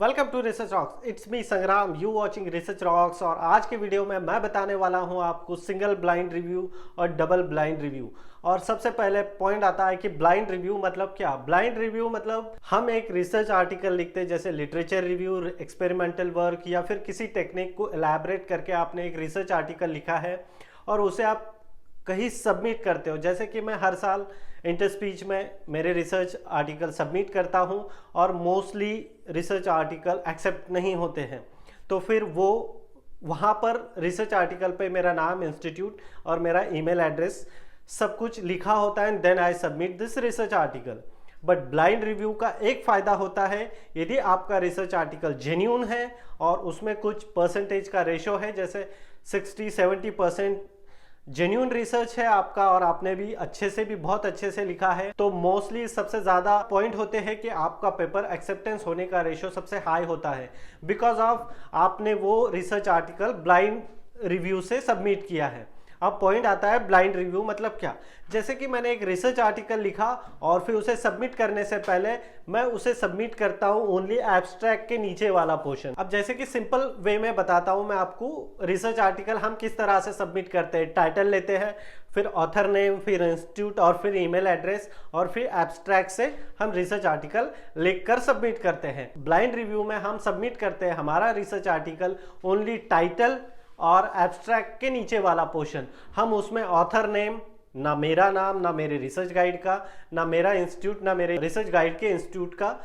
Welcome to research rocks. It's me Sangram, you watching research rocks. और आज के video में मैं बताने वाला हूं आपको सिंगल ब्लाइंड रिव्यू और डबल ब्लाइंड रिव्यू। और सबसे पहले पॉइंट आता है कि ब्लाइंड रिव्यू मतलब क्या। ब्लाइंड रिव्यू मतलब हम एक रिसर्च आर्टिकल लिखते हैं, जैसे लिटरेचर रिव्यू, एक्सपेरिमेंटल वर्क या फिर किसी टेक्निक को एलैबोरेट करके आपने एक रिसर्च आर्टिकल लिखा है और उसे आप कहीं सबमिट करते हो। जैसे कि मैं हर साल इंटर स्पीच में मेरे रिसर्च आर्टिकल सबमिट करता हूं और मोस्टली रिसर्च आर्टिकल एक्सेप्ट नहीं होते हैं, तो फिर वो वहाँ पर रिसर्च आर्टिकल पे मेरा नाम, इंस्टीट्यूट और मेरा ईमेल एड्रेस सब कुछ लिखा होता है, then I submit this research article. But blind review का एक फ़ायदा होता है, यदि आपका रिसर्च आर्टिकल जेन्यून है और उसमें कुछ परसेंटेज का रेशो है, जैसे 60-70% जेन्यून रिसर्च है आपका और आपने भी अच्छे से भी बहुत अच्छे से लिखा है, तो मोस्टली सबसे ज़्यादा पॉइंट होते हैं कि आपका पेपर एक्सेप्टेंस होने का रेशो सबसे हाई होता है, बिकॉज ऑफ आपने वो रिसर्च आर्टिकल ब्लाइंड रिव्यू से सबमिट किया है। अब पॉइंट आता है ब्लाइंड रिव्यू मतलब क्या। जैसे कि मैंने एक रिसर्च आर्टिकल लिखा और फिर उसे सबमिट करने से पहले मैं उसे सबमिट करता हूं ओनली एब्स्ट्रैक्ट के नीचे वाला पोर्शन। अब जैसे कि सिंपल वे में बताता हूं मैं आपको, रिसर्च आर्टिकल हम किस तरह से सबमिट करते हैं। टाइटल लेते हैं, फिर ऑथर नेम, फिर इंस्टीट्यूट और फिर ईमेल एड्रेस और फिर एब्स्ट्रैक्ट से हम रिसर्च आर्टिकल लिखकर सबमिट करते हैं। ब्लाइंड रिव्यू में हम सबमिट करते हैं हमारा रिसर्च आर्टिकल ओनली टाइटल और एब्स्ट्रैक्ट के नीचे वाला पोर्शन। हम उसमें ऑथर नेम, ना मेरा नाम, ना मेरे रिसर्च गाइड का, ना मेरा इंस्टीट्यूट, ना मेरे रिसर्च गाइड के इंस्टीट्यूट का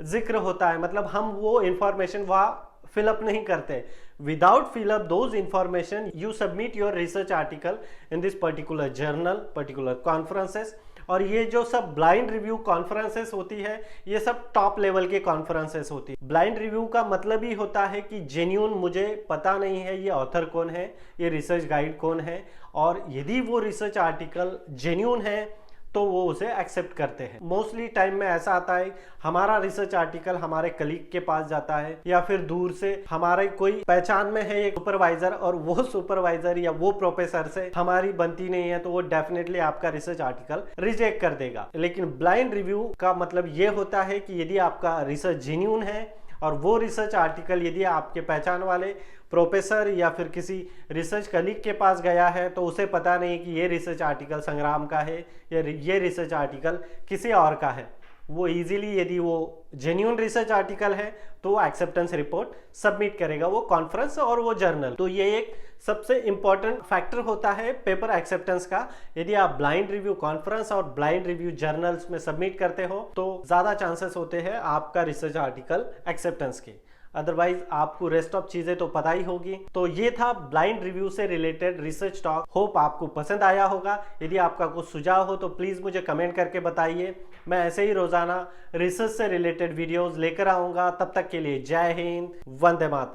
जिक्र होता है। मतलब हम वो इंफॉर्मेशन वहाँ फिलअप नहीं करते। Without fill up those information you submit your research article in this particular journal, particular conferences. और ये जो सब ब्लाइंड रिव्यू कॉन्फ्रेंसेस होती है, ये सब टॉप लेवल के कॉन्फ्रेंसेस होती है। ब्लाइंड रिव्यू का मतलब ही होता है कि जेन्यून मुझे पता नहीं है ये ऑथर कौन है, ये रिसर्च गाइड कौन है, और यदि वो रिसर्च आर्टिकल जेन्यून है तो वो उसे एक्सेप्ट करते हैं। मोस्टली टाइम में ऐसा आता है, हमारा रिसर्च आर्टिकल हमारे कलीग के पास जाता है या फिर दूर से हमारे कोई पहचान में है एक सुपरवाइजर, और वो सुपरवाइजर या वो प्रोफेसर से हमारी बनती नहीं है, तो वो डेफिनेटली आपका रिसर्च आर्टिकल रिजेक्ट कर देगा। लेकिन ब्लाइंड रिव्यू का मतलब ये होता है कि यदि आपका रिसर्च जेन्यून है और वो रिसर्च आर्टिकल यदि आपके पहचान वाले प्रोफेसर या फिर किसी रिसर्च कलीग के पास गया है, तो उसे पता नहीं कि ये रिसर्च आर्टिकल संग्राम का है या ये रिसर्च आर्टिकल किसी और का है, वो इजीली यदि वो जेन्यून रिसर्च आर्टिकल है तो वो एक्सेप्टेंस रिपोर्ट सबमिट करेगा, वो कॉन्फ्रेंस और वो जर्नल। तो ये एक सबसे इंपॉर्टेंट फैक्टर होता है पेपर एक्सेप्टेंस का। यदि आप ब्लाइंड रिव्यू कॉन्फ्रेंस और ब्लाइंड रिव्यू जर्नल्स में सबमिट करते हो तो ज्यादा चांसेस होते हैं आपका रिसर्च आर्टिकल एक्सेप्टेंस के। अदरवाइज आपको रेस्ट ऑफ चीजें तो पता ही होगी। तो ये था ब्लाइंड रिव्यू से रिलेटेड रिसर्च टॉक। होप आपको पसंद आया होगा। यदि आपका कुछ सुझाव हो तो प्लीज मुझे कमेंट करके बताइए। मैं ऐसे ही रोजाना रिसर्च से रिलेटेड वीडियोस लेकर आऊंगा। तब तक के लिए जय हिंद, वंदे मातरम।